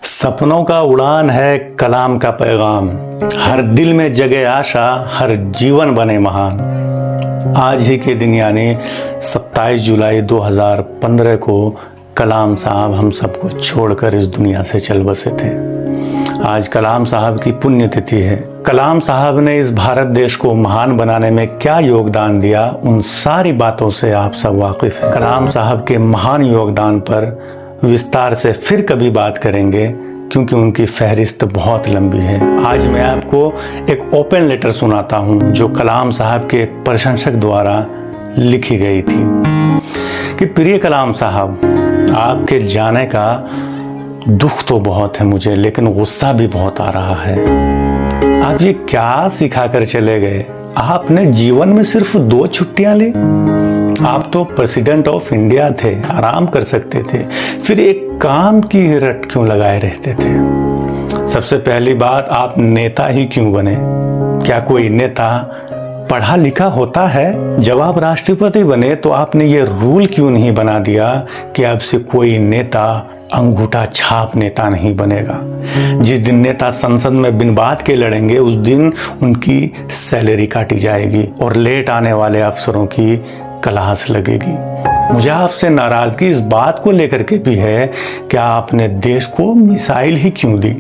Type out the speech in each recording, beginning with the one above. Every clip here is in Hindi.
सपनों का उड़ान है कलाम का पैगाम, हर दिल में जगे आशा, हर जीवन बने महान। आज ही के दिन यानी 27 जुलाई 2015 को कलाम साहब हम सबको छोड़कर इस दुनिया से चल बसे थे। आज कलाम साहब की पुण्यतिथि है। कलाम साहब ने इस भारत देश को महान बनाने में क्या योगदान दिया, उन सारी बातों से आप सब वाकिफ हैं। कलाम साहब के महान योगदान पर विस्तार से फिर कभी बात करेंगे, क्योंकि उनकी फहरिस्त बहुत लंबी है। आज मैं आपको एक ओपन लेटर सुनाता हूं जो कलाम साहब के एक प्रशंसक द्वारा लिखी गई थी कि प्रिय कलाम साहब, आपके जाने का दुख तो बहुत है मुझे, लेकिन गुस्सा भी बहुत आ रहा है। आप ये क्या सिखा कर चले गए? आपने जीवन में सिर्फ 2 छुट्टियां ली। आप तो प्रेसिडेंट ऑफ इंडिया थे, आराम कर सकते थे, फिर एक काम की रट क्यों लगाए रहते थे? सबसे पहली बात, आप नेता ही क्यों बने? क्या कोई नेता पढ़ा लिखा होता है? जब आप राष्ट्रपति बने तो आपने ये रूल क्यों नहीं बना दिया कि अब से कोई नेता अंगूठा छाप नेता नहीं बनेगा? जिस दिन नेता संसद में बिन बात के लड़ेंगे उस दिन उनकी सैलरी काटी जाएगी और लेट आने वाले अफसरों की क्लास लगेगी। मुझे आपसे नाराजगी इस बात को लेकर के भी है कि आपने देश को मिसाइल ही क्यों दी?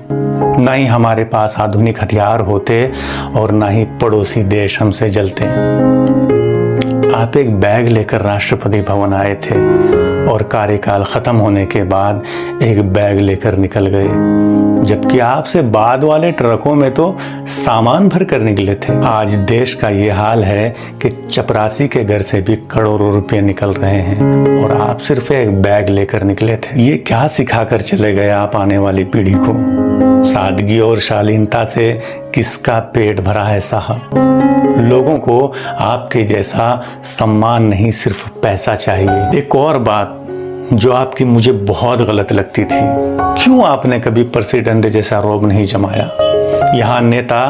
ना ही हमारे पास आधुनिक हथियार होते और ना ही पड़ोसी देश हमसे जलते। आप एक बैग लेकर राष्ट्रपति भवन आए थे और कार्यकाल खत्म होने के बाद एक बैग लेकर निकल गए, जबकि आपसे बाद वाले ट्रकों में तो सामान भर कर निकले थे। आज देश का ये हाल है कि चपरासी के घर से भी करोड़ों रुपए निकल रहे हैं और आप सिर्फ एक बैग लेकर निकले थे। ये क्या सिखा कर चले गए आप आने वाली पीढ़ी को? सादगी और शालीनता से किसका पेट भरा है साहब? लोगों को आपके जैसा सम्मान नहीं, सिर्फ पैसा चाहिए। एक और बात जो आपकी मुझे बहुत गलत लगती थी, क्यों आपने कभी प्रेसिडेंट जैसा रोब नहीं जमाया? यहाँ नेता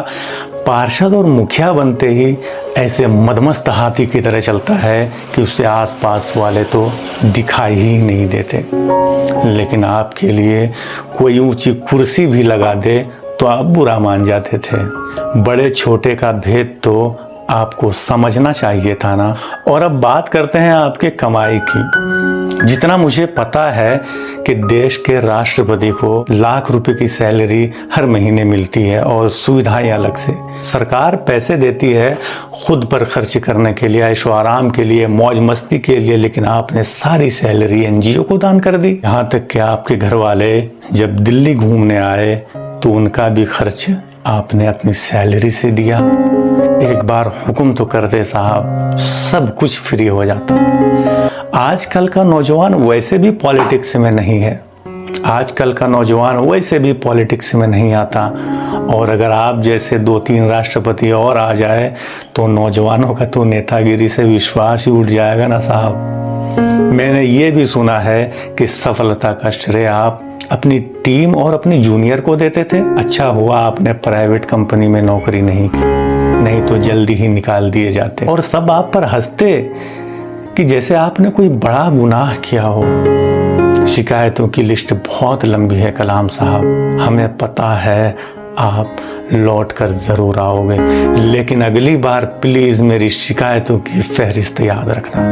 पार्षद और मुखिया बनते ही ऐसे मदमस्त हाथी की तरह चलता है कि उसे आसपास वाले तो दिखाई ही नहीं देते, लेकिन आपके लिए कोई ऊंची कुर्सी भी लगा दे तो आप बुरा मान जाते थे। बड़े छोटे का भेद तो आपको समझना चाहिए था ना। और अब बात करते हैं आपके कमाई की। जितना मुझे पता है कि देश के राष्ट्रपति को लाख रुपए की सैलरी हर महीने मिलती है और सुविधाएं अलग से। सरकार पैसे देती है खुद पर खर्च करने के लिए, ऐशो आराम के लिए, मौज मस्ती के लिए, लेकिन आपने सारी सैलरी एनजीओ को दान कर दी। यहाँ तक कि आपके घर वाले जब दिल्ली घूमने आए तो उनका भी खर्च आपने अपनी सैलरी से दिया। एक बार हुक्म तो करते साहब, सब कुछ फ्री हो जाता। आजकल का नौजवान वैसे भी पॉलिटिक्स में नहीं है, आजकल का नौजवान वैसे भी पॉलिटिक्स में नहीं आता, और अगर आप जैसे 2-3 राष्ट्रपति और आ जाए तो नौजवानों का तो नेतागिरी से विश्वास ही उठ जाएगा ना साहब। मैंने ये भी सुना है कि सफलता का श्रेय आप अपनी टीम और अपनी जूनियर को देते थे। अच्छा हुआ आपने प्राइवेट कंपनी में नौकरी नहीं की, नहीं तो जल्दी ही निकाल दिए जाते और सब आप पर हंसते कि जैसे आपने कोई बड़ा गुनाह किया हो। शिकायतों की लिस्ट बहुत लंबी है कलाम साहब, हमें पता है आप लौट कर जरूर आओगे, लेकिन अगली बार प्लीज मेरी शिकायतों की फहरिस्त याद रखना।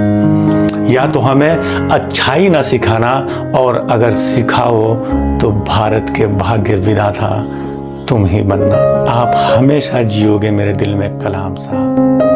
या तो हमें अच्छाई ना सिखाना, और अगर सिखाओ तो भारत के भाग्य विधाता तुम ही बनना। आप हमेशा जियोगे मेरे दिल में कलाम साहब।